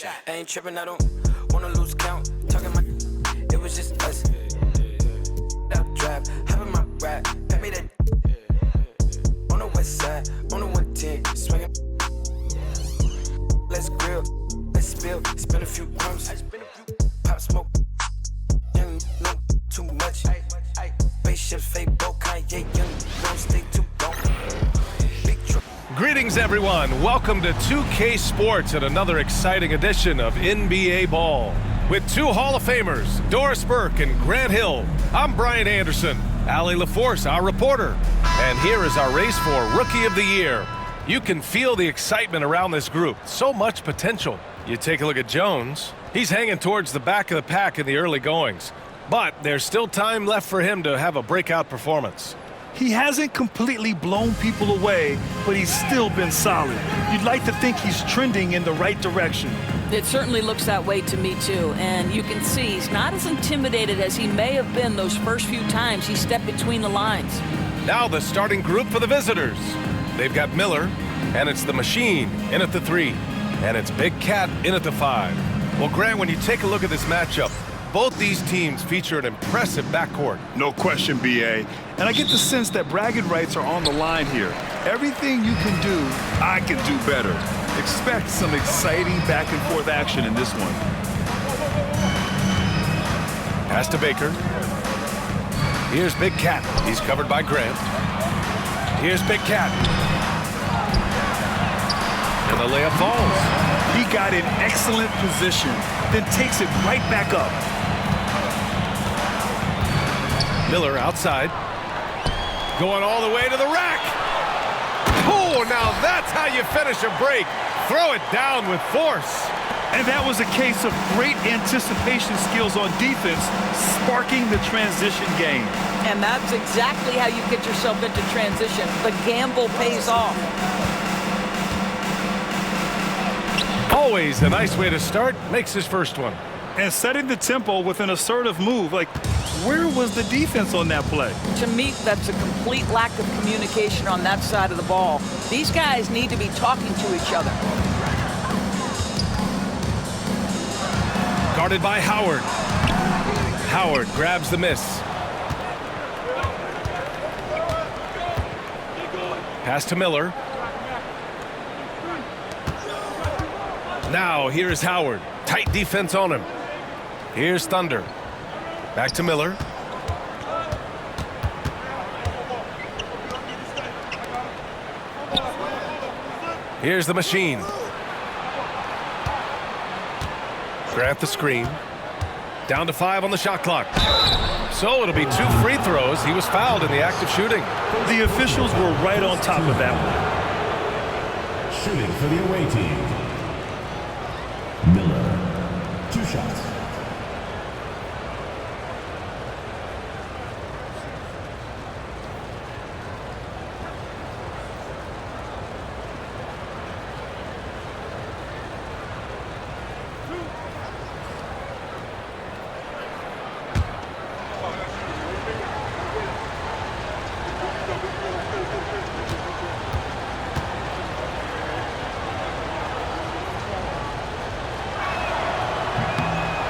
I ain't tripping, I don't wanna lose count. Talking my, it was just us. Up drive, having my ride, pat me that. On the west side, on the 110, swinging. Let's grill, let's spill, spin a few crumbs. Pop smoke, young, no too much. Spaceships, fake boat, Kanye, young, don't stay too long. Big truck. Greetings, everyone. Welcome to 2K Sports and another exciting edition of NBA Ball. With two Hall of Famers, Doris Burke and Grant Hill, I'm Brian Anderson, Allie LaForce, our reporter. And here is our race for Rookie of the Year. You can feel the excitement around this group. So much potential. You take a look at Jones. He's hanging towards the back of the pack in the early goings. But there's still time left for him to have a breakout performance. He hasn't completely blown people away, but he's still been solid. You'd like to think he's trending in the right direction. It certainly looks that way to me, too. And you can see he's not as intimidated as he may have been those first few times he stepped between the lines. Now the starting group for the visitors. They've got Miller, and it's the Machine in at the 3. And it's Big Cat in at the 5. Well, Grant, when you take a look at this matchup, both these teams feature an impressive backcourt. No question, B.A. And I get the sense that bragging rights are on the line here. Everything you can do, I can do better. Expect some exciting back-and-forth action in this one. Pass to Baker. Here's Big Cat. He's covered by Grant. Here's Big Cat. And the layup falls. He got in excellent position, then takes it right back up. Miller outside. Going all the way to the rack. Oh, now that's how you finish a break. Throw it down with force. And that was a case of great anticipation skills on defense, sparking the transition game. And that's exactly how you get yourself into transition. The gamble pays off. Always a nice way to start. Makes his first one. And setting the tempo with an assertive move. Like, where was the defense on that play? To me, that's a complete lack of communication on that side of the ball. These guys need to be talking to each other. Guarded by Howard. Howard grabs the miss. Pass to Miller. Now here's Howard. Tight defense on him. Here's Thunder. Back to Miller. Here's the Machine. Grant the screen. Down to 5 on the shot clock. So it'll be 2 free throws. He was fouled in the act of shooting. The officials were right on top of that one. Shooting for the away team. Miller, 2 shots.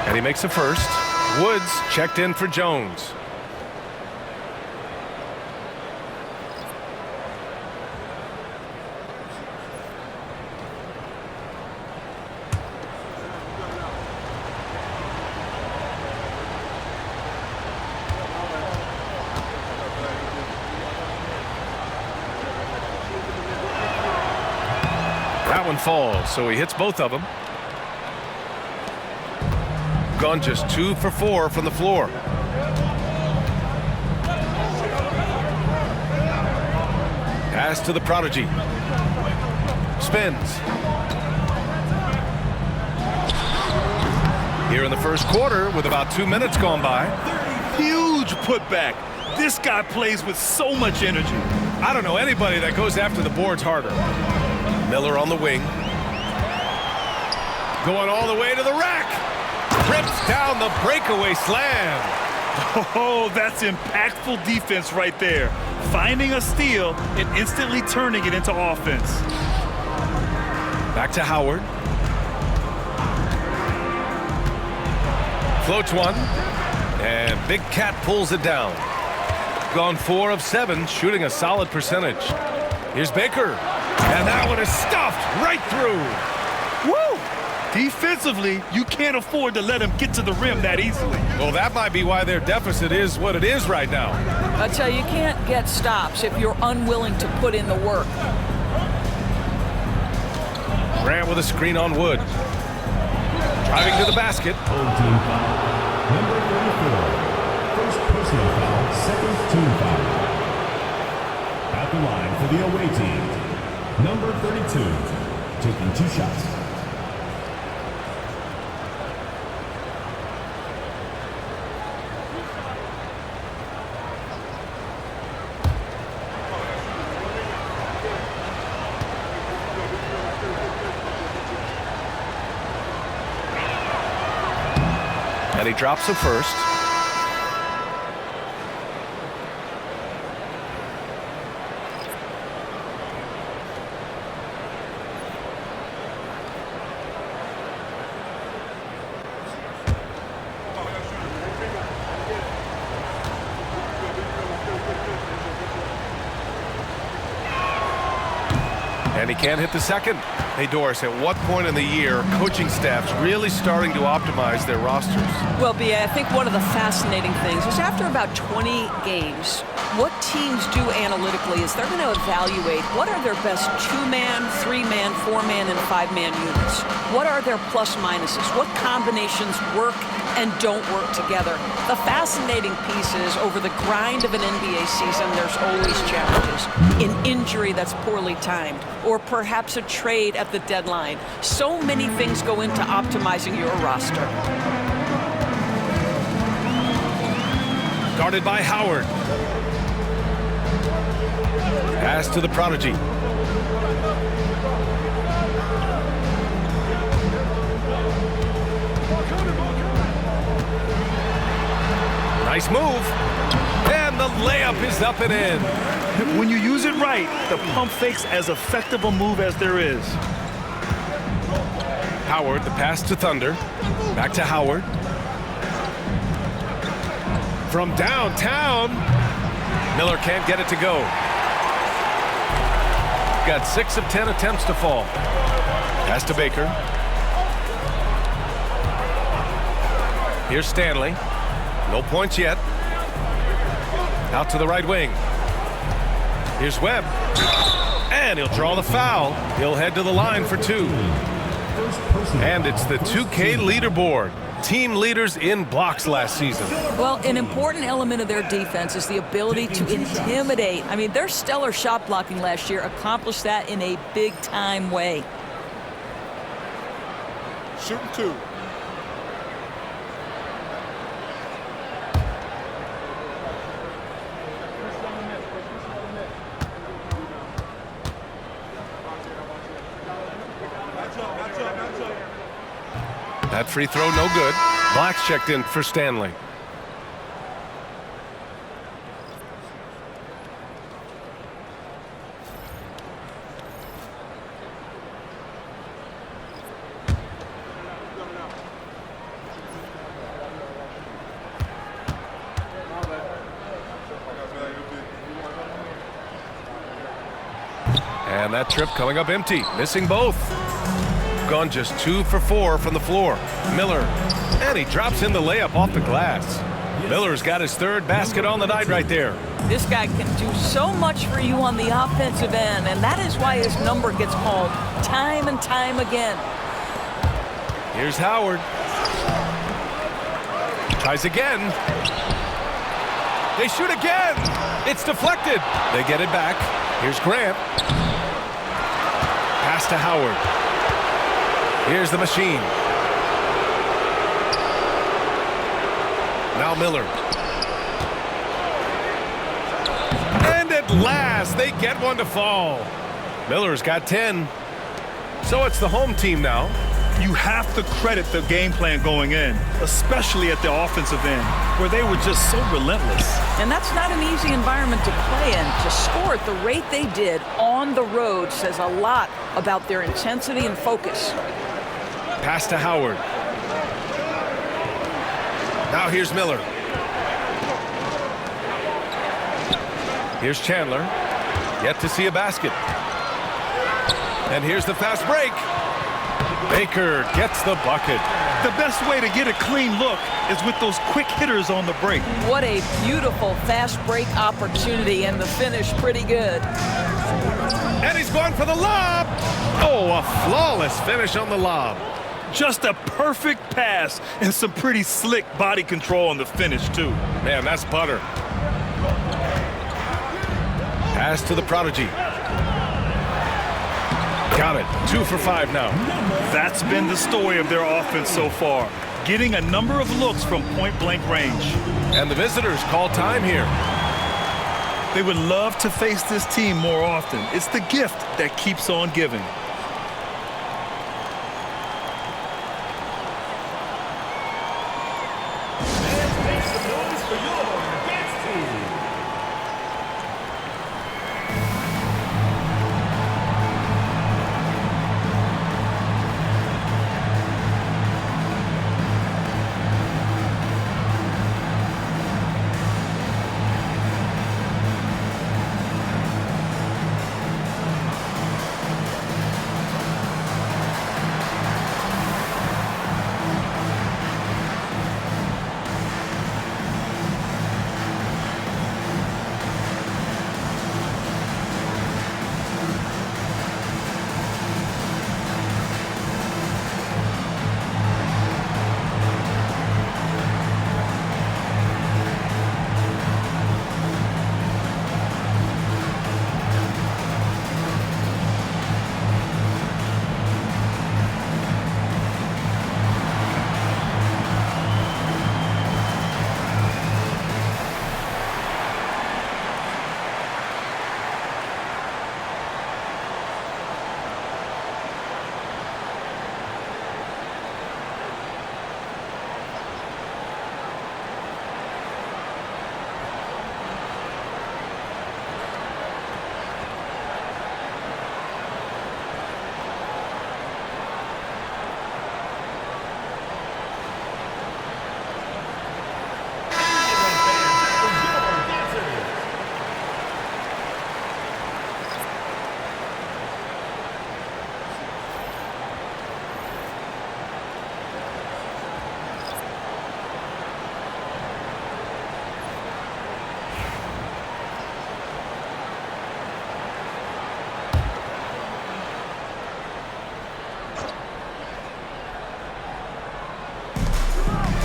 And he makes a first. Woods checked in for Jones. That one falls, so he hits both of them. Gone just 2 for 4 from the floor. Pass to the prodigy. Spins. Here in the first quarter with about 2 minutes gone by. Huge putback. This guy plays with so much energy. I don't know anybody that goes after the boards harder. Miller on the wing. Going all the way to the rack. Rips down the breakaway slam. Oh, that's impactful defense right there. Finding a steal and instantly turning it into offense. Back to Howard. Floats one. And Big Cat pulls it down. Gone 4 of 7, shooting a solid percentage. Here's Baker. And that one is stuffed right through. Woo! Defensively, you can't afford to let him get to the rim that easily. Well, that might be why their deficit is what it is right now. I tell you can't get stops if you're unwilling to put in the work. Grant with a screen on Wood. Driving to the basket. Home team foul. Number 34. First personal foul, second team foul. At the line for the away team. Number 32. Taking 2 shots. And he drops the first. And he can't hit the second. Hey, Doris, at what point in the year coaching staffs really starting to optimize their rosters? Well, B.A., I think one of the fascinating things is after about 20 games, what teams do analytically is they're going to evaluate what are their best 2-man, 3-man, 4-man, and 5-man units. What are their plus minuses? What combinations work and don't work together? The fascinating piece is over the grind of an NBA season, there's always challenges. An injury that's poorly timed, or perhaps a trade at the deadline. So many things go into optimizing your roster. Guarded by Howard. Pass to the prodigy. Nice move. And the layup is up and in. When you use it right, the pump fake's as effective a move as there is. Howard, the pass to Thunder. Back to Howard. From downtown. Miller can't get it to go. Got 6 of 10 attempts to fall. Pass to Baker. Here's Stanley. No points yet. Out to the right wing. Here's Webb. And he'll draw the foul. He'll head to the line for 2. And it's the 2K leaderboard. Team leaders in blocks last season. Well, an important element of their defense is the ability to intimidate. I mean, their stellar shot blocking last year accomplished that in a big-time way. Shooting 2. That free throw no good. Black's checked in for Stanley. And that trip coming up empty, missing both. Gone just 2 for 4 from the floor. Miller, and he drops in the layup off the glass. Miller's got his 3rd basket on the night right there. This guy can do so much for you on the offensive end, and that is why his number gets called time and time again. Here's Howard. Tries again. They shoot again. It's deflected. They get it back. Here's Grant. Pass to Howard. Here's the machine. Now Miller. And at last, they get one to fall. Miller's got 10. So it's the home team now. You have to credit the game plan going in, especially at the offensive end, where they were just so relentless. And that's not an easy environment to play in. To score at the rate they did on the road says a lot about their intensity and focus. Pass to Howard. Now here's Miller. Here's Chandler. Yet to see a basket. And here's the fast break. Baker gets the bucket. The best way to get a clean look is with those quick hitters on the break. What a beautiful fast break opportunity, and the finish pretty good. And he's going for the lob. Oh, a flawless finish on the lob. Just a perfect pass and some pretty slick body control on the finish, too. Man, that's butter. Pass to the prodigy. Got it. 2 for 5 now. That's been the story of their offense so far, getting a number of looks from point-blank range. And the visitors call time here. They would love to face this team more often. It's the gift that keeps on giving.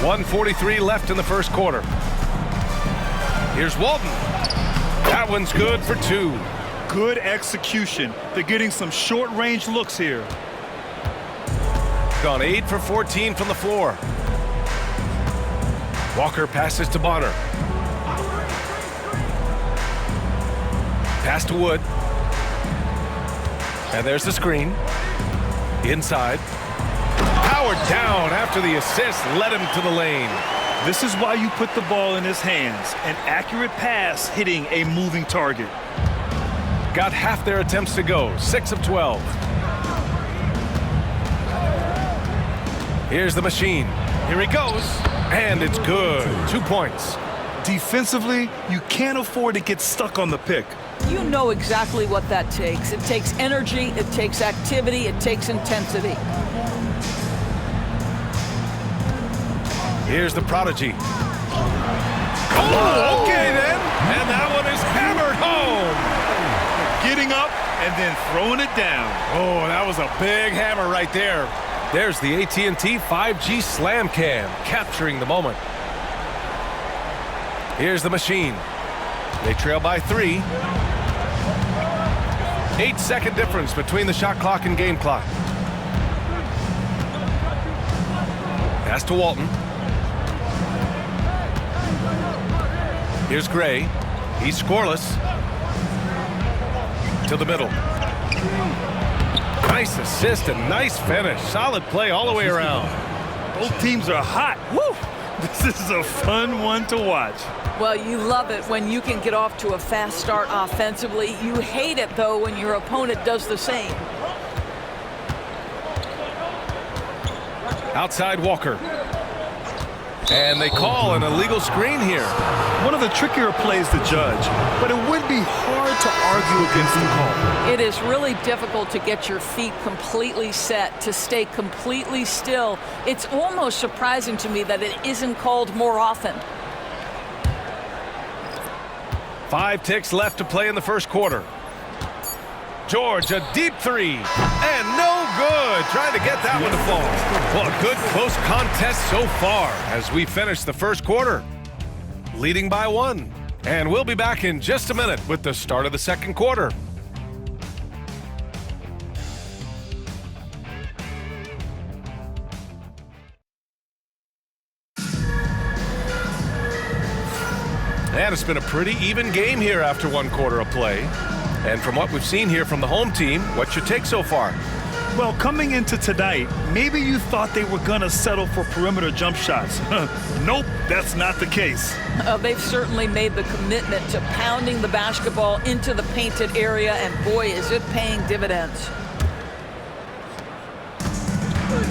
.143 left in the first quarter. Here's Walton. That one's good for 2. Good execution. They're getting some short-range looks here. Gone 8 for 14 from the floor. Walker passes to Bonner. Pass to Wood. And there's the screen. Inside. Powered down after the assist led him to the lane. This is why you put the ball in his hands. An accurate pass hitting a moving target. Got half their attempts to go. 6 of 12. Here's the machine. Here he goes. And it's good. 2 points. Defensively, you can't afford to get stuck on the pick. You know exactly what that takes. It takes energy, it takes activity, it takes intensity. Here's the prodigy. Oh, okay then. And that one is hammered home. Getting up and then throwing it down. Oh, that was a big hammer right there. There's the AT&T 5G Slam Cam, capturing the moment. Here's the machine. They trail by 3. 8-second difference between the shot clock and game clock. Pass to Walton. Here's Gray. He's scoreless. To the middle. Nice assist and nice finish. Solid play all the way around. Both teams are hot. Woo! This is a fun one to watch. Well, you love it when you can get off to a fast start offensively. You hate it, though, when your opponent does the same. Outside Walker. And they call an illegal screen here. One of the trickier plays to judge, but it would be hard to argue against the call. It is really difficult to get your feet completely set, to stay completely still. It's almost surprising to me that it isn't called more often. 5 ticks left to play in the first quarter. George, a deep three, and no good. Trying to get that one to fall. Well, a good close contest so far as we finish the first quarter, leading by 1. And we'll be back in just a minute with the start of the second quarter. And it's been a pretty even game here after 1 quarter of play. And from what we've seen here from the home team, what's your take so far? Well, coming into tonight, maybe you thought they were going to settle for perimeter jump shots. Nope, that's not the case. They've certainly made the commitment to pounding the basketball into the painted area, and boy, is it paying dividends.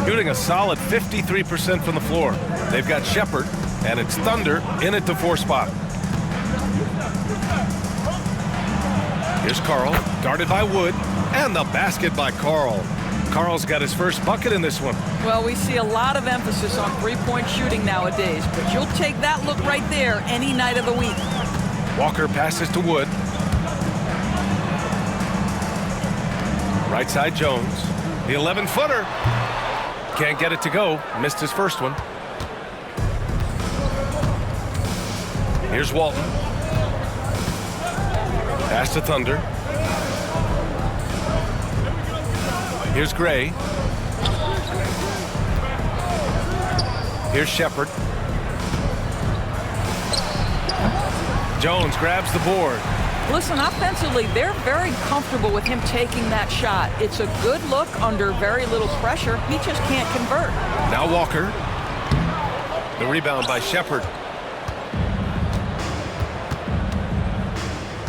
Shooting a solid 53% from the floor. They've got Shepherd, and it's Thunder in at the 4 spot. Here's Carl, guarded by Wood, and the basket by Carl. Carl's got his first bucket in this one. Well, we see a lot of emphasis on three-point shooting nowadays, but you'll take that look right there any night of the week. Walker passes to Wood. Right side Jones. The 11-footer. Can't get it to go. Missed his first one. Here's Walton. Pass to Thunder. Here's Gray. Here's Shepherd. Jones grabs the board. Listen, offensively, they're very comfortable with him taking that shot. It's a good look under very little pressure. He just can't convert. Now Walker. The rebound by Shepherd.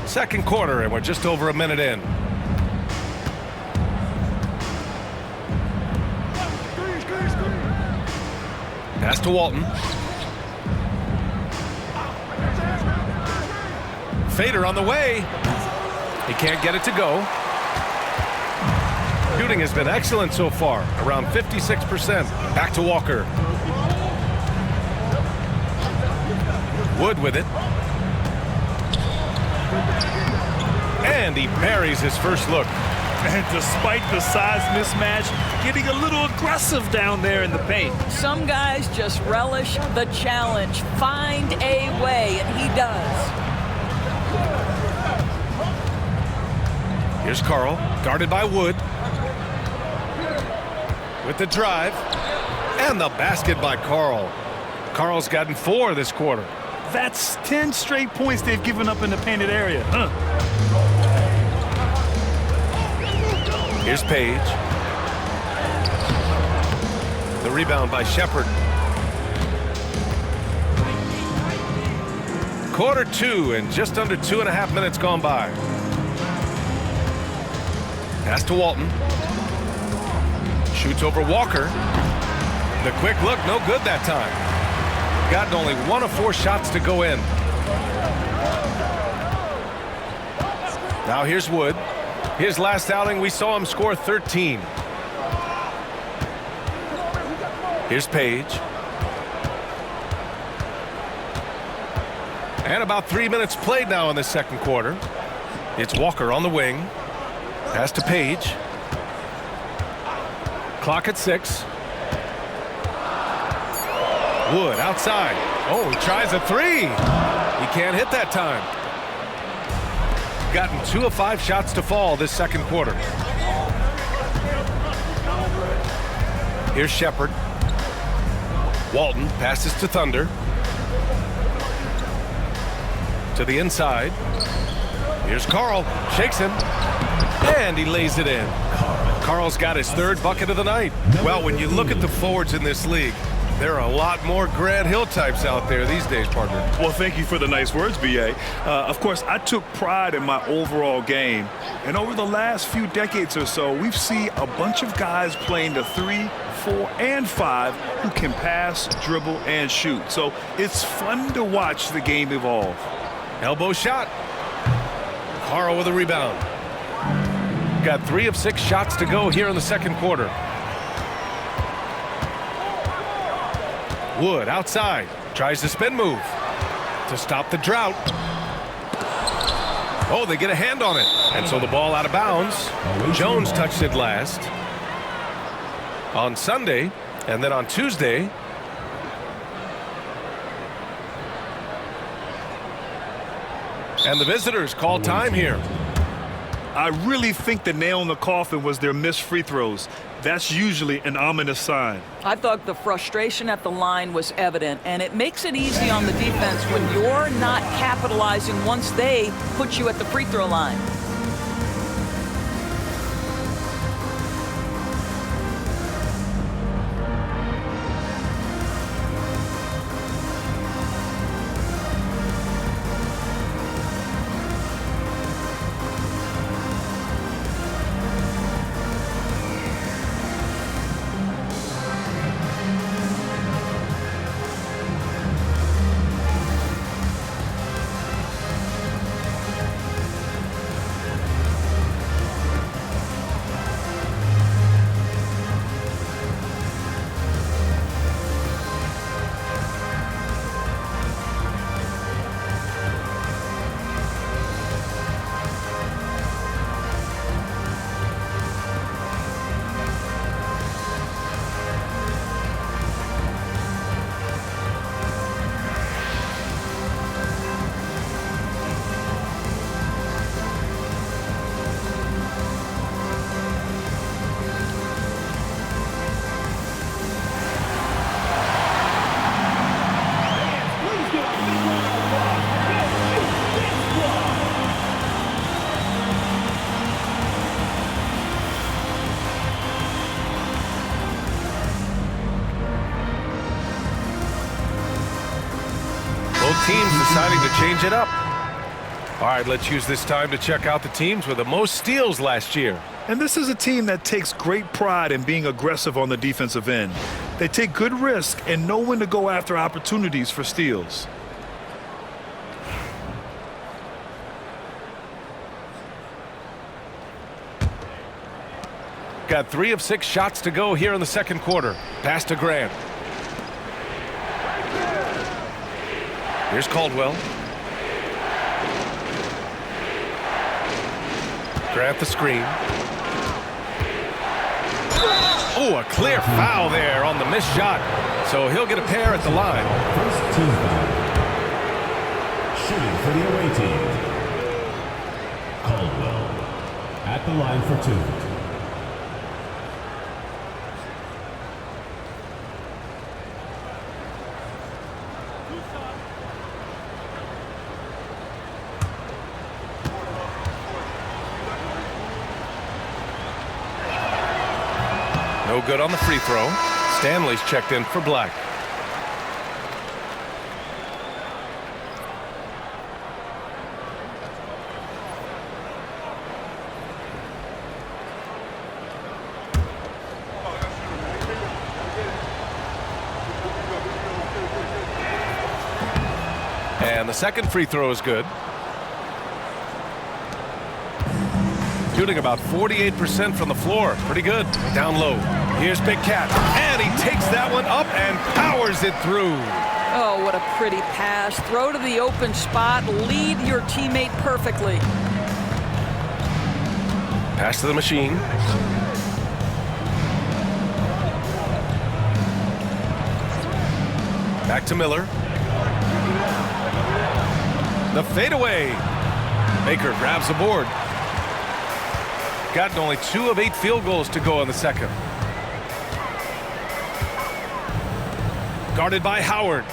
Second quarter, and we're just over a minute in. Pass to Walton. Fader on the way. He can't get it to go. Shooting has been excellent so far, around 56%. Back to Walker. Wood with it. And he buries his first look. And despite the size mismatch, getting a little aggressive down there in the paint. Some guys just relish the challenge. Find a way, and he does. Here's Carl, guarded by Wood. With the drive. And the basket by Carl. Carl's gotten 4 this quarter. That's 10 straight points they've given up in the painted area. Here's Page. The rebound by Shepherd. Quarter 2 and just under 2.5 minutes gone by. Pass to Walton. Shoots over Walker. The quick look, no good that time. Gotten only 1 of 4 shots to go in. Now here's Wood. His last outing, we saw him score 13. Here's Page. And about 3 minutes played now in the second quarter. It's Walker on the wing. Pass to Page. Clock at 6. Wood outside. Oh, he tries a 3. He can't hit that time. Gotten 2 of 5 shots to fall this second quarter. Here's Shepherd. Walton passes to Thunder. To the inside. Here's Carl. Shakes him. And he lays it in. Carl's got his 3rd bucket of the night. Well, when you look at the forwards in this league, There are a lot more Grant Hill types out there these days, partner. Well, thank you for the nice words, B.A. Of course, I took pride in my overall game. And over the last few decades or so, we've seen a bunch of guys playing the 3, 4, and 5 who can pass, dribble, and shoot. So it's fun to watch the game evolve. Elbow shot. Haro with a rebound. Got 3 of 6 shots to go here in the second quarter. Wood outside. Tries the spin move to stop the drought. Oh, they get a hand on it. And so the ball out of bounds. Jones touched it last on Sunday, and then on Tuesday. And the visitors call time here. I really think the nail in the coffin was their missed free throws. That's usually an ominous sign. I thought the frustration at the line was evident, and it makes it easy on the defense when you're not capitalizing once they put you at the free throw line. Teams deciding to change it up. All right, let's use this time to check out the teams with the most steals last year. And this is a team that takes great pride in being aggressive on the defensive end. They take good risk and know when to go after opportunities for steals. Got 3 of 6 shots to go here in the second quarter. Pass to Grant. Here's Caldwell. Grant the screen. Oh, a clear foul there on the missed shot. So he'll get a pair at the line. First team foul. Shooting for the away team. Caldwell at the line for 2. No good on the free throw. Stanley's checked in for Black. And the second free throw is good. Shooting about 48% from the floor. Pretty good. Down low. Here's Big Cat. And he takes that one up and powers it through. Oh, what a pretty pass. Throw to the open spot. Lead your teammate perfectly. Pass to the machine. Back to Miller. The fadeaway. Baker grabs the board. Gotten only 2 of 8 field goals to go in the second. Guarded by Howard.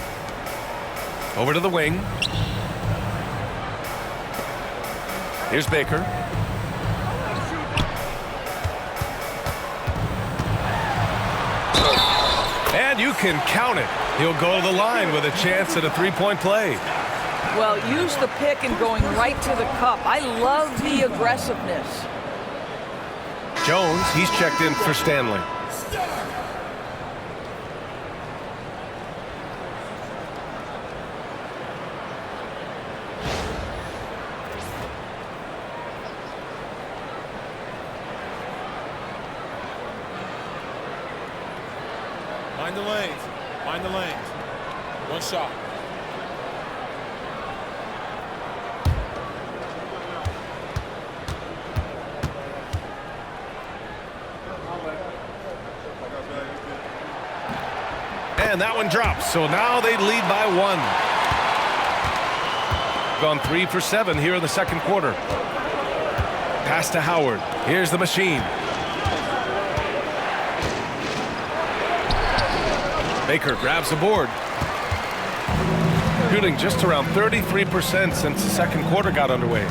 Over to the wing. Here's Baker. And And you can count it. He'll go to the line with a chance at a three-point play. Well, use the pick and going right to the cup. I love the aggressiveness. Jones, he's checked in for Stanley. Find the lanes. Find the lanes. One shot. And that one drops. So now they lead by 1. Gone 3 for 7 here in the second quarter. Pass to Howard. Here's the machine. Baker grabs the board. Shooting just around 33% since the second quarter got underway.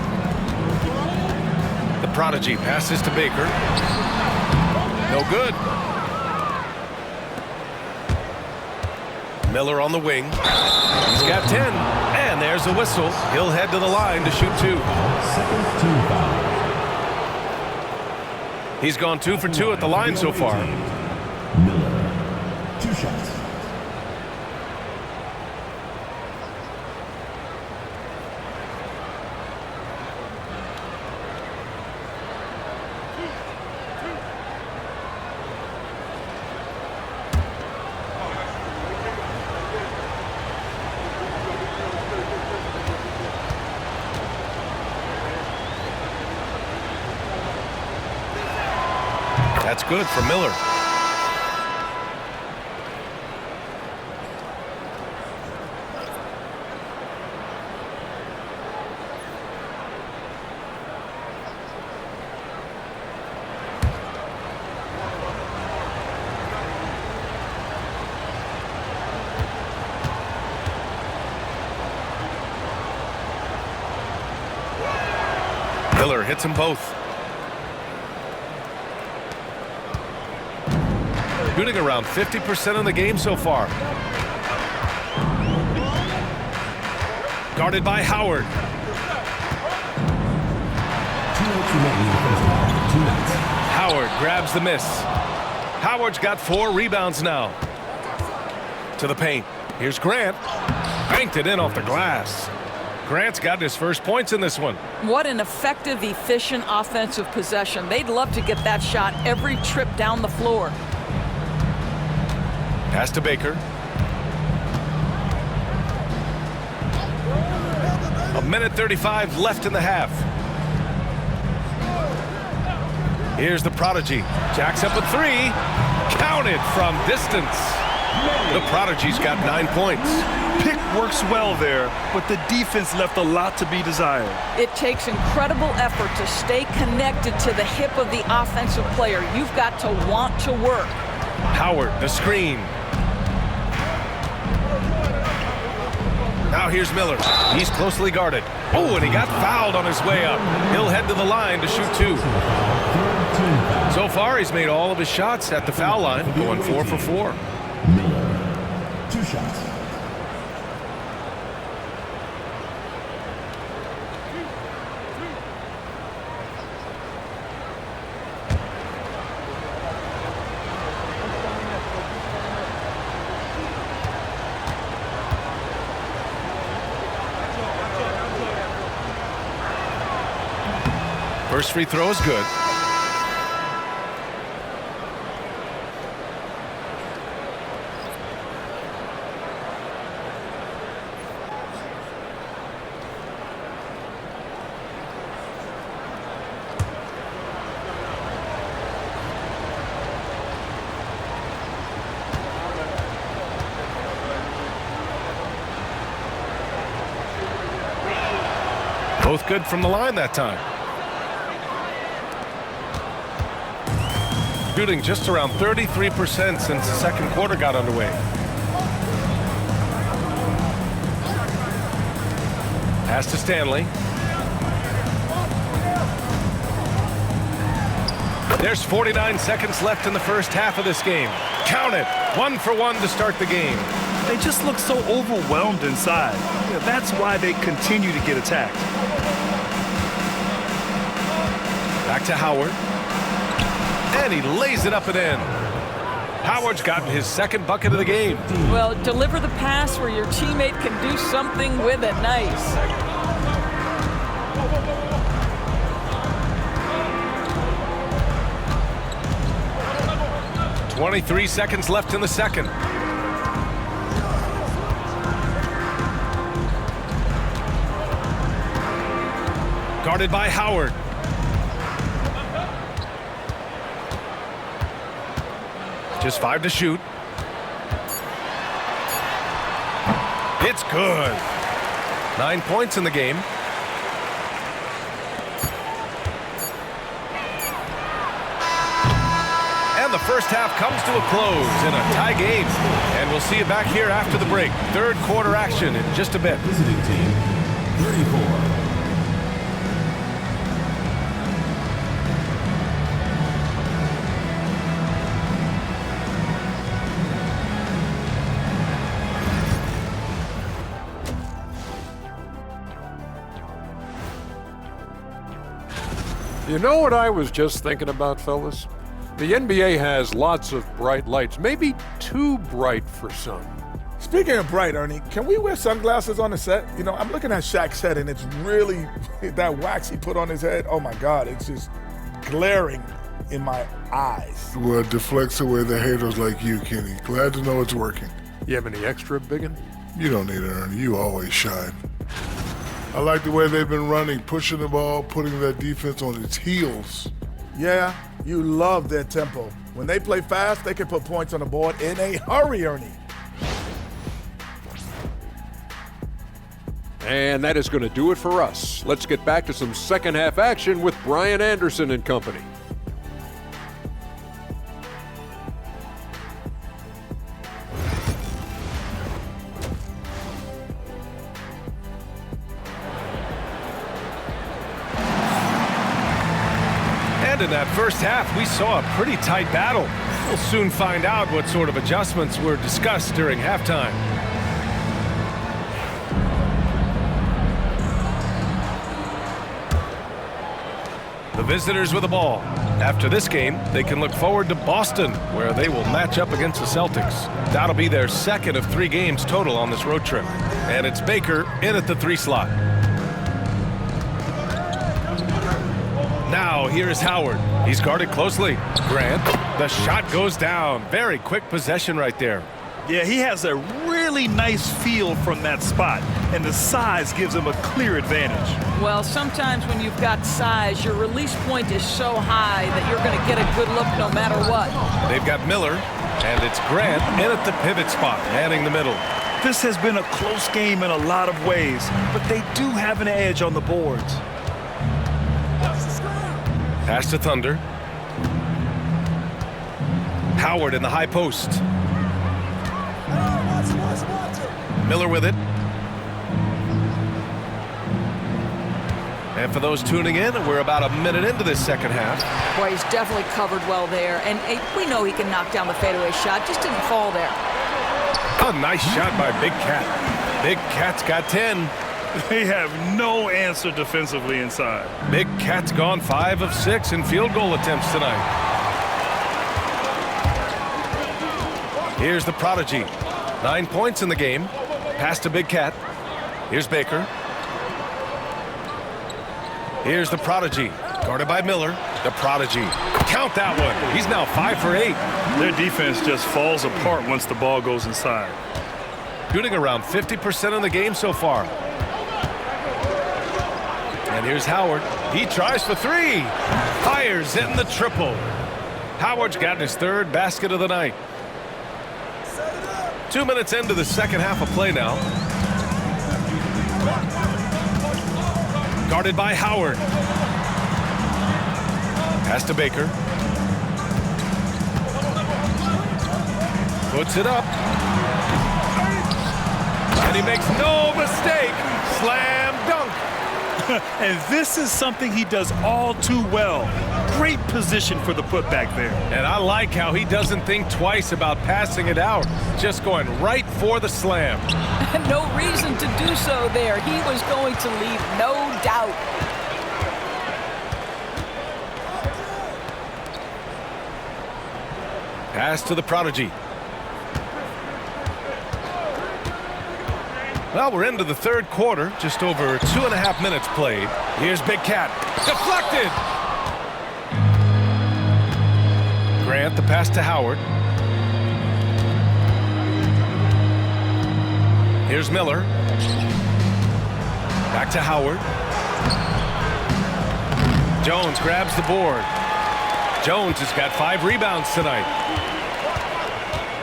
The prodigy passes to Baker. No good. Miller on the wing. He's got 10. And there's a whistle. He'll head to the line to shoot 2. He's gone 2 for 2 at the line so far. Miller, 2 shots. That's good for Miller. Miller hits them both. Shooting around 50% in the game so far. Guarded by Howard. 2 minutes remaining in the first half. 2 minutes. Howard grabs the miss. Howard's got 4 rebounds now. To the paint. Here's Grant. Banked it in off the glass. Grant's got his first points in this one. What an effective, efficient offensive possession. They'd love to get that shot every trip down the floor. Pass to Baker. A minute 35 left in the half. Here's the prodigy. Jacks up a 3. Counted from distance. The prodigy's got 9 points. Pick works well there, but the defense left a lot to be desired. It takes incredible effort to stay connected to the hip of the offensive player. You've got to want to work. Howard, the screen. Now here's Miller. He's closely guarded. Oh, and he got fouled on his way up. He'll head to the line to shoot 2. So far, he's made all of his shots at the foul line, going 4 for 4. Miller, 2 shots. First free throw is good. Both good from the line that time. Shooting just around 33% since the second quarter got underway. Pass to Stanley. There's 49 seconds left in the first half of this game. Count it. 1 for 1 to start the game. They just look so overwhelmed inside. Yeah, that's why they continue to get attacked. Back to Howard. And he lays it up and in. Howard's gotten his second bucket of the game. Well, deliver the pass where your teammate can do something with it. Nice. "23 seconds left in the second. Guarded by Howard. Just 5 to shoot. It's good. 9 points in the game. And the first half comes to a close in a tie game. And we'll see you back here after the break. Third quarter action in just a bit. Visiting team, 34. You know what I was just thinking about, fellas? The NBA has lots of bright lights, maybe too bright for some. Speaking of bright, Ernie, can we wear sunglasses on the set? You know, I'm looking at Shaq's head, and it's really, that wax he put on his head, oh my God, it's just glaring in my eyes. Well, it deflects away the haters like you, Kenny. Glad to know it's working. You have any extra, biggin? You don't need it, Ernie. You always shine. I like the way they've been running, pushing the ball, putting that defense on its heels. Yeah, you love their tempo. When they play fast, they can put points on the board in a hurry, Ernie. And that is going to do it for us. Let's get back to some second half action with Brian Anderson and company. And in that first half, we saw a pretty tight battle. We'll soon find out what sort of adjustments were discussed during halftime. The visitors with the ball. After this game, they can look forward to Boston, where they will match up against the Celtics. That'll be their second of 3 games total on this road trip. And it's Baker in at the 3 slot. Now, here's Howard. He's guarded closely. Grant, the shot goes down. Very quick possession right there. Yeah, he has a really nice feel from that spot, and the size gives him a clear advantage. Well, sometimes when you've got size, your release point is so high that you're going to get a good look no matter what. They've got Miller, and it's Grant in at the pivot spot, manning the middle. This has been a close game in a lot of ways, but they do have an edge on the boards. Pass to Thunder. Howard in the high post. Miller with it. And for those tuning in, we're about a minute into this second half. Boy, he's definitely covered well there. And we know he can knock down the fadeaway shot. Just didn't fall there. A nice shot by Big Cat. Big Cat's got 10. They have no answer defensively inside. Big Cat's gone 5 of 6 in field goal attempts tonight. Here's the prodigy. 9 points in the game. Pass to Big Cat. Here's Baker. Here's the prodigy. Guarded by Miller. The prodigy. Count that one. He's now 5 for 8. Their defense just falls apart once the ball goes inside. Shooting around 50% in the game so far. And here's Howard. He tries for 3. Fires in the triple. Howard's gotten his 3rd basket of the night. 2 minutes into the second half of play now. Guarded by Howard. Pass to Baker. Puts it up. And he makes no mistake. Slam dunk. And this is something he does all too well. Great position for the putback there. And I like how he doesn't think twice about passing it out, just going right for the slam. No reason to do so there. He was going to leave no doubt. Pass to the prodigy. Well, we're into the third quarter, just over 2.5 minutes played. Here's Big Cat. Deflected! Grant, the pass to Howard. Here's Miller. Back to Howard. Jones grabs the board. Jones has got 5 rebounds tonight.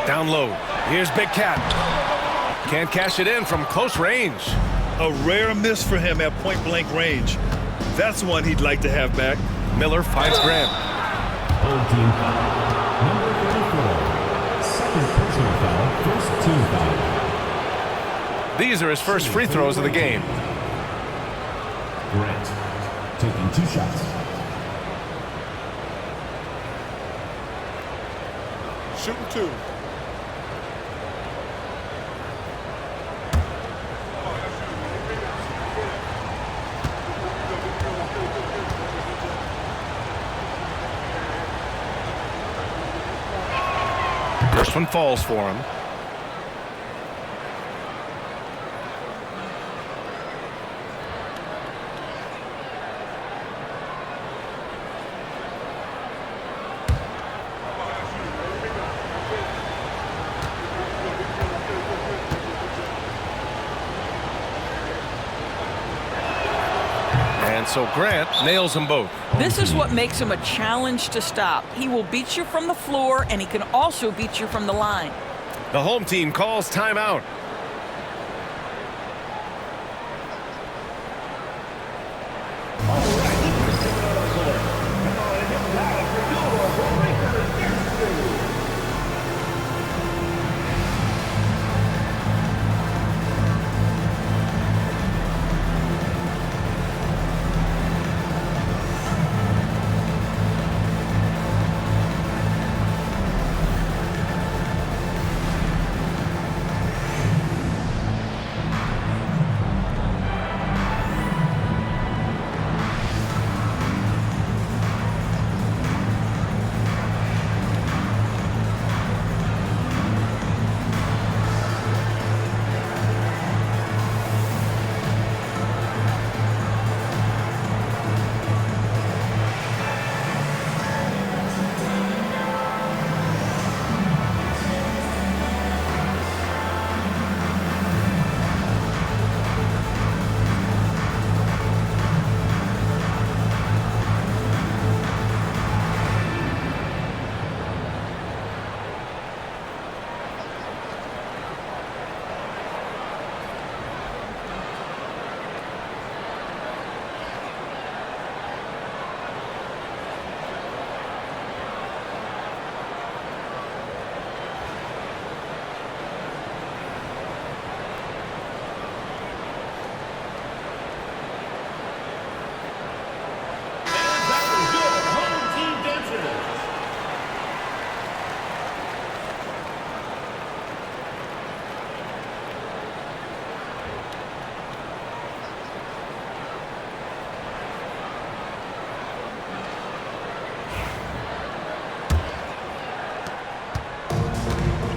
Down low. Here's Big Cat. Can't cash it in from close range. A rare miss for him at point-blank range. That's one he'd like to have back. Miller finds Grant. Old team foul. Number 34. Second personal foul. First team foul. These are his first free throws of the game. Grant taking 2 shots. Shooting 2. First one falls for him. And so Grant nails them both. This is what makes him a challenge to stop. He will beat you from the floor, and he can also beat you from the line. The home team calls timeout.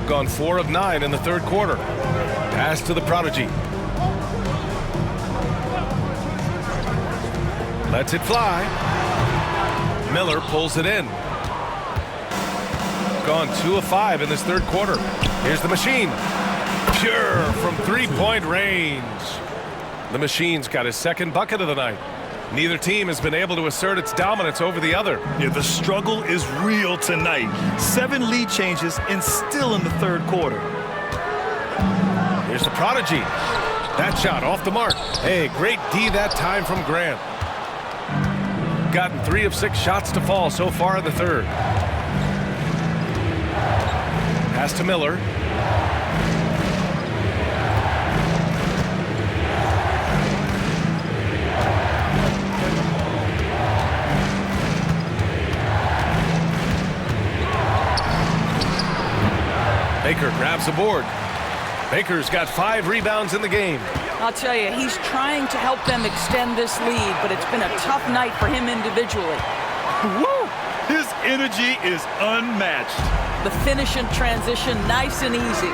Gone 4 of 9 in the third quarter. Pass to the prodigy. Lets it fly. Miller pulls it in. Gone 2 of 5 in this third quarter. Here's the machine. Pure from 3-point range. The machine's got his second bucket of the night. Neither team has been able to assert its dominance over the other. Yeah, the struggle is real tonight. 7 lead changes and still in the third quarter. Here's the prodigy. That shot off the mark. Hey, great D that time from Grant. Gotten 3 of 6 shots to fall so far in the third. Pass to Miller. Baker grabs the board. Baker's got 5 rebounds in the game. I'll tell you, he's trying to help them extend this lead, but it's been a tough night for him individually. Woo! His energy is unmatched. The finish and transition, nice and easy.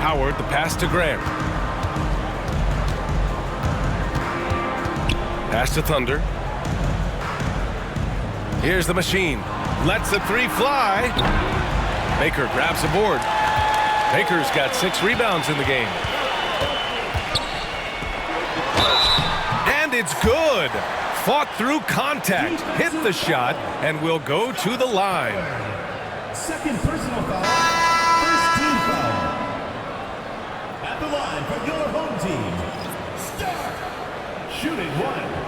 Howard, the pass to Grant. Pass to Thunder. Here's the Machine. Lets the 3 fly. Baker grabs the board. Baker's got 6 rebounds in the game. And it's good. Fought through contact, hit the shot, and will go to the line. Second personal foul. First team foul. At the line for your home team. Start. Shooting 1.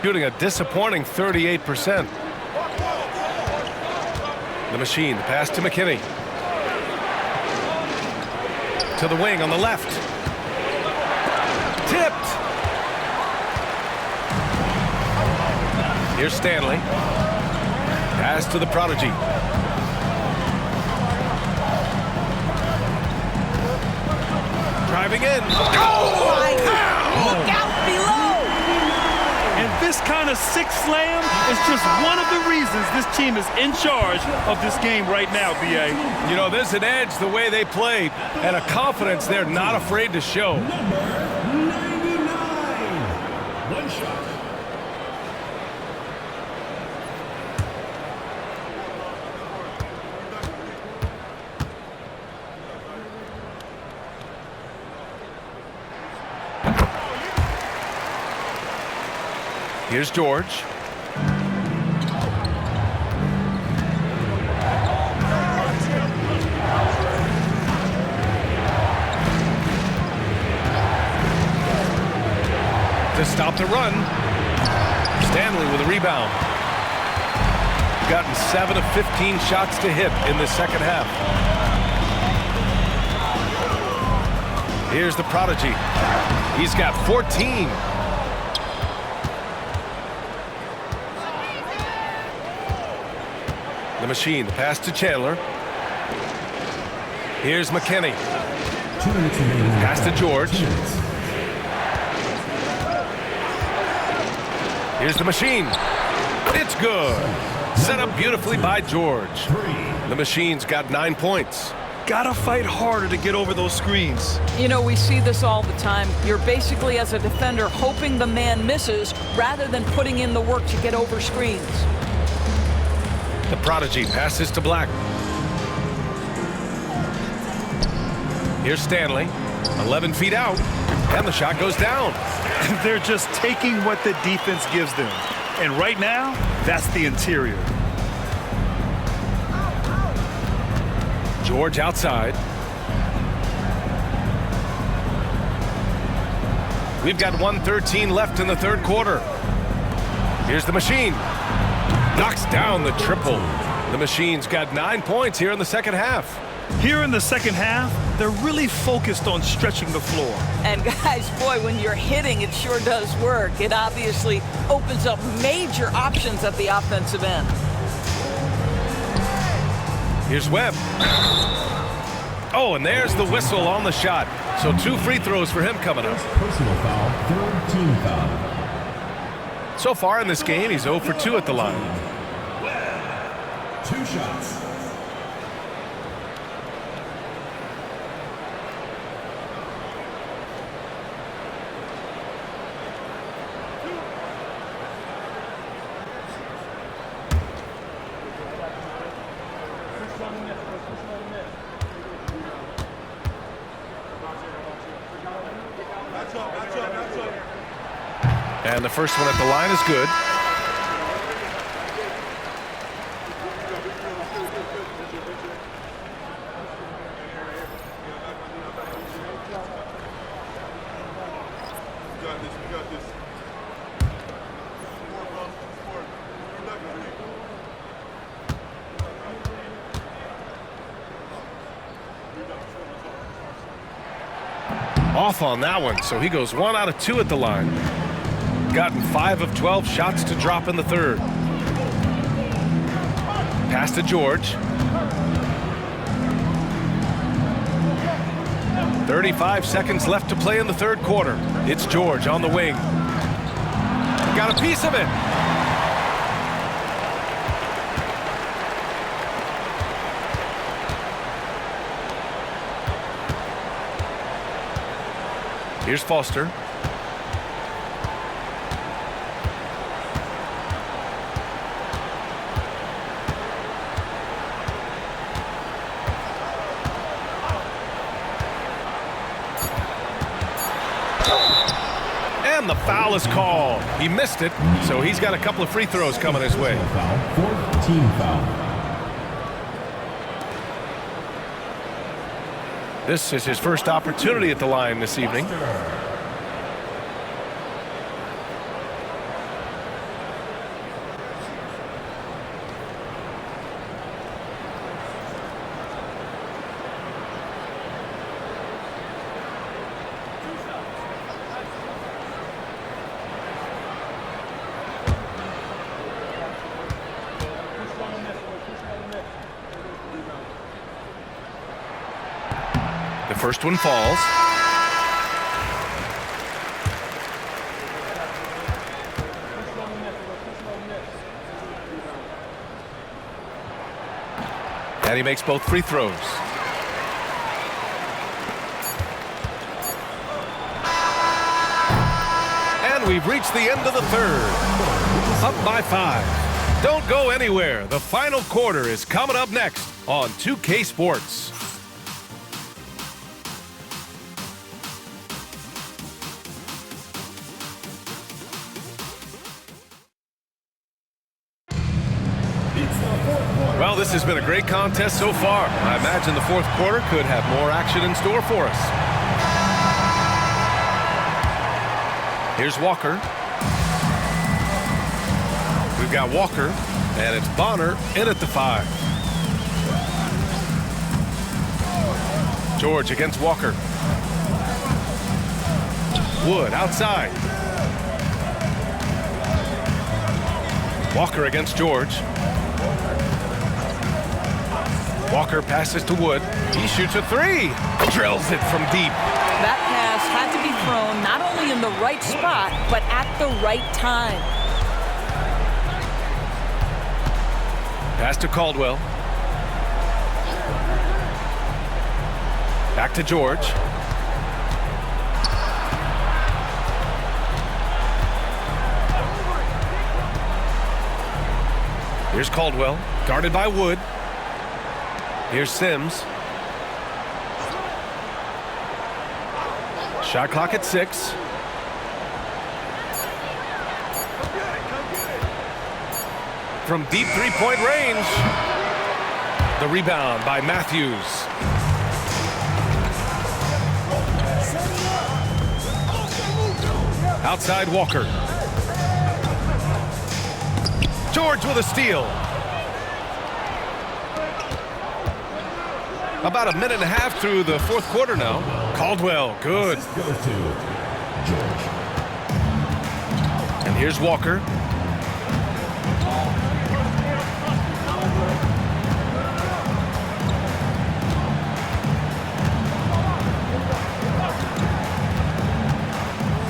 Shooting a disappointing 38%. The Machine, the pass to McKinney. To the wing on the left. Tipped. Here's Stanley. Pass to the Prodigy. Driving in. Look out below. And this kind of six slam is just one of the reasons this team is in charge of this game right now, B.A. You know, there's an edge the way they played and a confidence they're not afraid to show. Number 99. One shot. Here's George. To stop the run. Stanley with a rebound. Gotten 7 of 15 shots to hit in the second half. Here's the Prodigy. He's got 14. The Machine, the pass to Chandler. Here's McKinney. Pass to George. Here's the Machine. It's good. Set up beautifully by George. The Machine's got 9 points. Gotta fight harder to get over those screens. You know, we see this all the time. You're basically, as a defender, hoping the man misses rather than putting in the work to get over screens. The Prodigy passes to Black. Here's Stanley, 11 feet out, and the shot goes down. They're just taking what the defense gives them. And right now, that's the interior. George outside. We've got 1:13 left in the third quarter. Here's the Machine. Knocks down the triple. The Machine's got 9 points here in the second half. Here in the second half, they're really focused on stretching the floor. And guys, boy, when you're hitting, it sure does work. It obviously opens up major options at the offensive end. Here's Webb. Oh, and there's the whistle on the shot. So 2 free throws for him coming up. Personal foul, third team foul. So far in this game, he's 0 for 2 at the line. 2 shots. And the first one at the line is good. Off on that one, so he goes 1 out of 2 at the line. Gotten 5 of 12 shots to drop in the third. Pass to George. 35 seconds left to play in the third quarter. It's George on the wing. Got a piece of it. Here's Foster. And the foul is called. He missed it, so he's got a couple of free throws coming his way. Fourth team foul. This is his first opportunity at the line this evening. The first one falls. And he makes both free throws. And we've reached the end of the third. Up by 5. Don't go anywhere. The final quarter is coming up next on 2K Sports. Well, this has been a great contest so far. I imagine the fourth quarter could have more action in store for us. Here's Walker. We've got Walker, and it's Bonner in at the 5. George against Walker. Wood outside. Walker against George. Walker passes to Wood. He shoots a 3. Drills it from deep. That pass had to be thrown not only in the right spot, but at the right time. Pass to Caldwell. Back to George. Here's Caldwell, guarded by Wood. Here's Sims. Shot clock at 6. From deep three-point range. The rebound by Matthews. Outside Walker. George with a steal. About a minute and a half through the fourth quarter now. Caldwell, good. Goes to George. And here's Walker.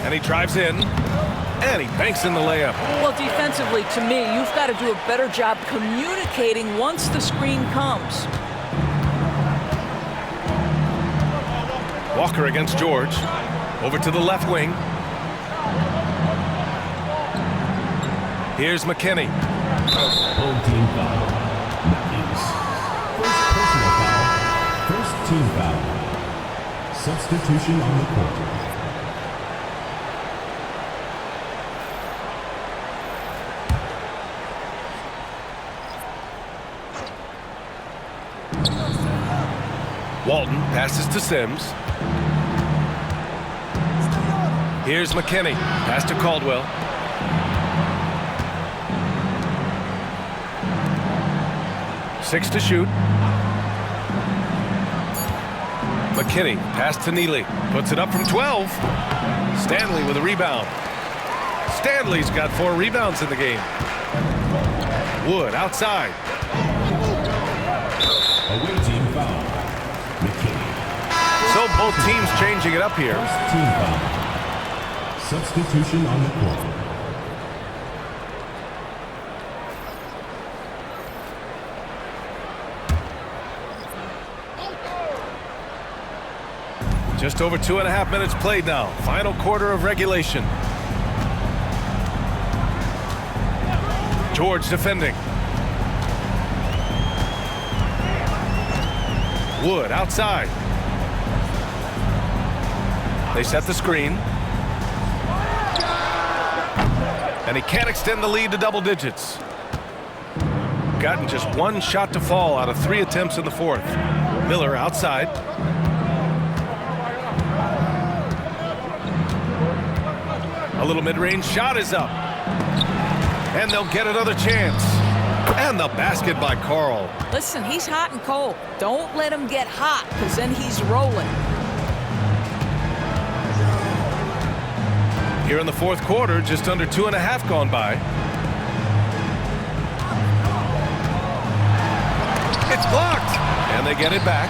And he drives in. And he banks in the layup. Well, defensively, to me, you've got to do a better job communicating once the screen comes. Walker against George. Over to the left wing. Here's McKinney. Home team foul. Matthews. First personal foul. First team foul. Substitution on the court. Walton passes to Sims. Here's McKinney. Pass to Caldwell. Six to shoot. McKinney, pass to Neely. Puts it up from 12. Stanley with a rebound. Stanley's got 4 rebounds in the game. Wood outside. Away team foul. McKinney. So both teams changing it up here. First team foul. Substitution on the court. Just over 2.5 minutes played now. Final quarter of regulation. George defending. Wood outside. They set the screen. And he can't extend the lead to double digits. Gotten just 1 shot to fall out of 3 attempts in the 4th. Miller outside. A little mid-range shot is up. And they'll get another chance. And the basket by Carl. Listen, he's hot and cold. Don't let him get hot, because then he's rolling. Here in the 4th quarter, just under 2.5 gone by. It's blocked. And they get it back.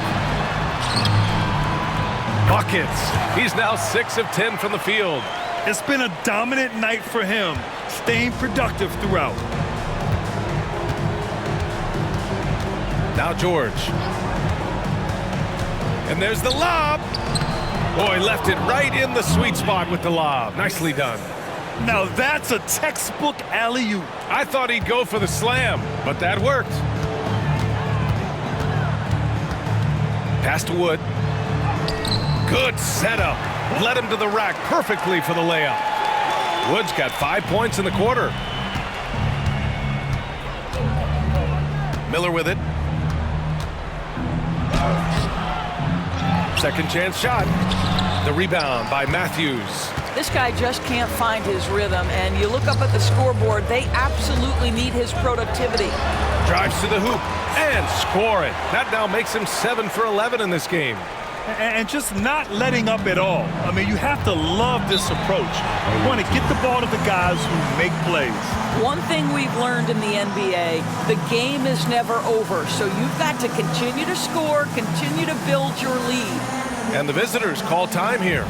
Buckets. He's now 6 of 10 from the field. It's been a dominant night for him, staying productive throughout. Now George. And there's the lob. Boy, left it right in the sweet spot with the lob. Nicely done. Now that's a textbook alley-oop. I thought he'd go for the slam, but that worked. Pass to Wood. Good setup. Led him to the rack perfectly for the layup. Wood's got 5 points in the quarter. Miller with it. Second chance shot. The rebound by Matthews. This guy just can't find his rhythm, and you look up at the scoreboard, they absolutely need his productivity. Drives to the hoop and score it. That now makes him 7 for 11 in this game. And just not letting up at all. I mean, you have to love this approach. You want to get the ball to the guys who make plays. One thing we've learned in the NBA, the game is never over. So you've got to continue to score, continue to build your lead. And the visitors call time here.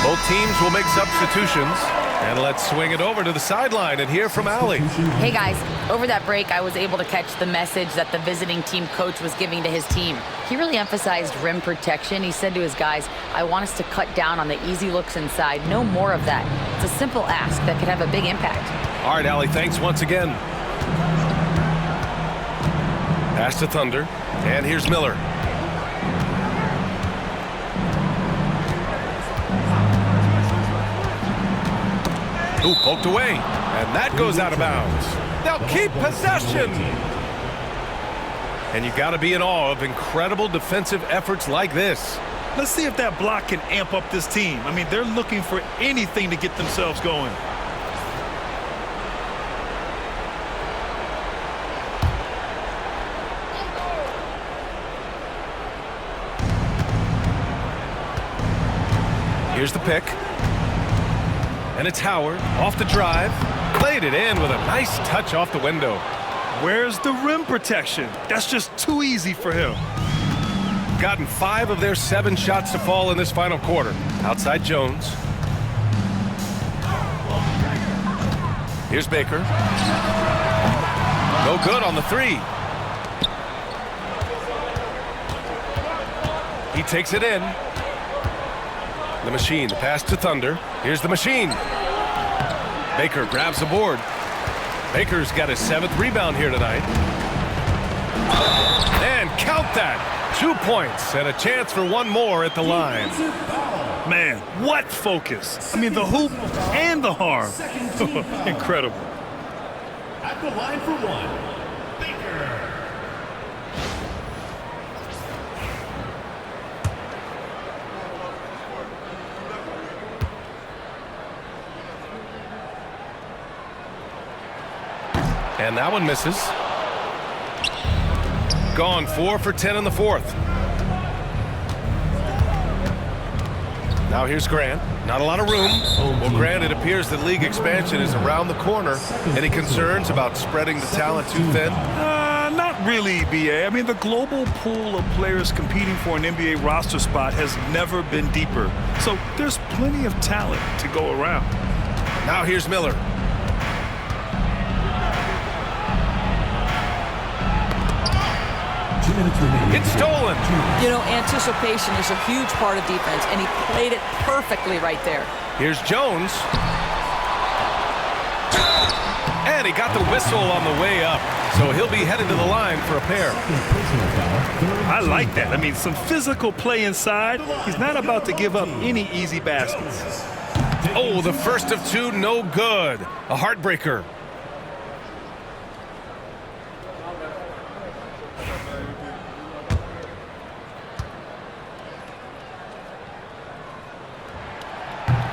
Both teams will make substitutions. And let's swing it over to the sideline and hear from Allie. Hey guys, over that break I was able to catch the message that the visiting team coach was giving to his team. He really emphasized rim protection. He said to his guys, I want us to cut down on the easy looks inside. No more of that. It's a simple ask that could have a big impact. All right, Allie, thanks once again. Pass to Thunder. And here's Miller. Ooh, poked away, and that goes out of bounds. They'll keep possession. And you got to be in awe of incredible defensive efforts like this. Let's see if that block can amp up this team. I mean, they're looking for anything to get themselves going. Here's the pick. And it's Howard off the drive. Played it in with a nice touch off the window. Where's the rim protection? That's just too easy for him. Gotten 5 of their 7 shots to fall in this final quarter. Outside Jones. Here's Baker. No good on the 3. He takes it in. The machine, the pass to Thunder. Here's the machine. Baker grabs the board. Baker's got his 7th rebound here tonight. And count that. 2 points and a chance for 1 more at the line. Man, what focus. I mean, the hoop and the harm. Incredible. At the line for one, Baker. And that one misses. Gone 4 for 10 in the fourth. Now here's Grant. Not a lot of room. Well, Grant, it appears that league expansion is around the corner. Any concerns about spreading the talent too thin? Not really, BA. I mean, the global pool of players competing for an NBA roster spot has never been deeper. So there's plenty of talent to go around. Now here's Miller. It's stolen. You know, anticipation is a huge part of defense, and he played it perfectly right there. Here's Jones. And he got the whistle on the way up, so he'll be headed to the line for a pair. I like that. I mean, some physical play inside. He's not about to give up any easy baskets. Oh, the first of two, no good. A heartbreaker.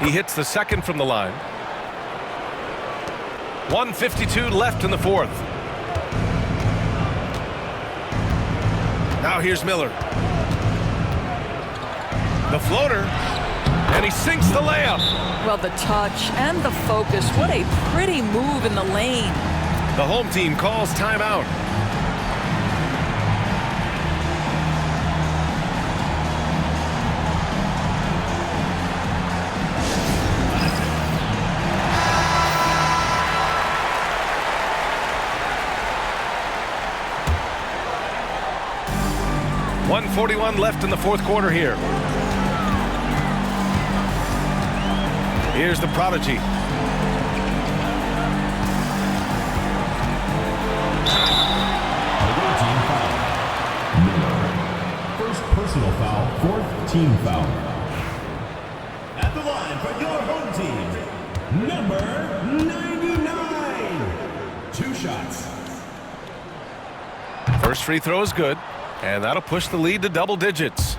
He hits the second from the line. 1:52 left in the fourth. Now here's Miller. The floater, and he sinks the layup. Well, the touch and the focus. What a pretty move in the lane. The home team calls timeout. .41 left in the fourth quarter here. Here's the prodigy. First personal foul, fourth team foul. At the line for your home team, number 99. 2 shots. First free throw is good, and that'll push the lead to double digits.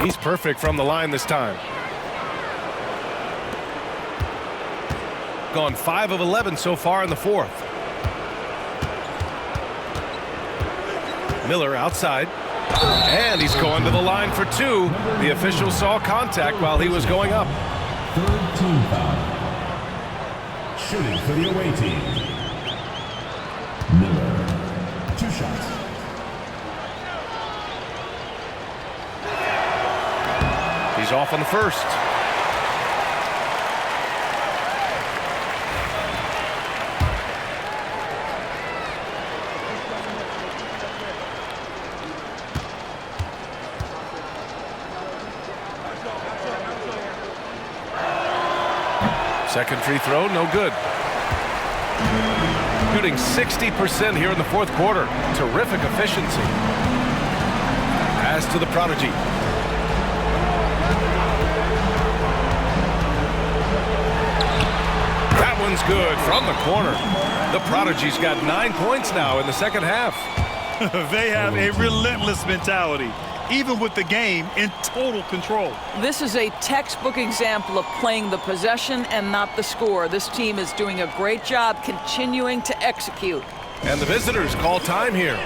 He's perfect from the line this time. Gone 5 of 11 so far in the fourth. Miller outside. And he's going to the line for 2. The official saw contact while he was going up. Third team foul. Shooting for the away team, Miller. 2 shots. He's off on the first. Second free throw, no good. Shooting 60% here in the fourth quarter. Terrific efficiency. Pass to the prodigy. That one's good from the corner. The prodigy's got 9 points now in the second half. They have a relentless mentality, even with the game in total control. This is a textbook example of playing the possession and not the score. This team is doing a great job continuing to execute. And the visitors call time here.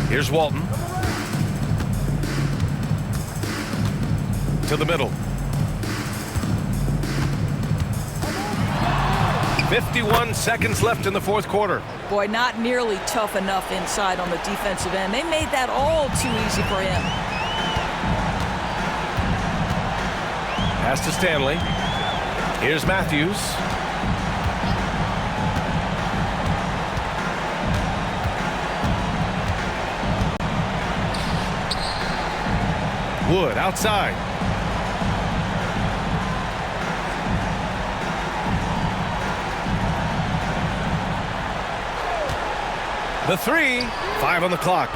Here's Walton. To the middle. 51 seconds left in the fourth quarter. Boy, not nearly tough enough inside on the defensive end. They made that all too easy for him. Pass to Stanley. Here's Matthews. Wood outside. The three, 5 on the clock.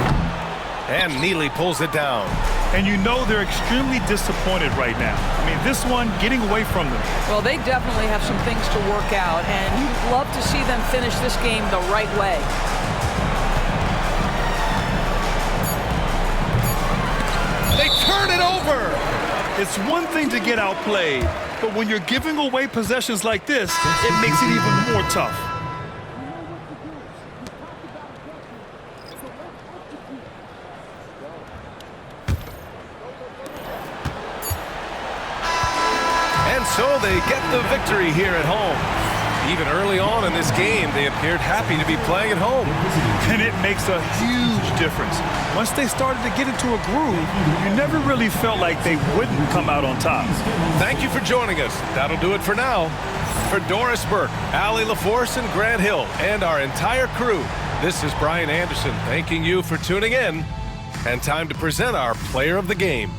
And Neely pulls it down. And you know they're extremely disappointed right now. I mean, this one getting away from them. Well, they definitely have some things to work out, and you'd love to see them finish this game the right way. They turn it over. It's one thing to get outplayed, but when you're giving away possessions like this, it makes it even more tough. And so they get the victory here at home. Even early on in this game, they appeared happy to be playing at home. And it makes a huge difference. Once they started to get into a groove, you never really felt like they wouldn't come out on top. Thank you for joining us. That'll do it for now. For Doris Burke, Allie LaForce, and Grant Hill, and our entire crew, this is Brian Anderson thanking you for tuning in. And time to present our player of the game.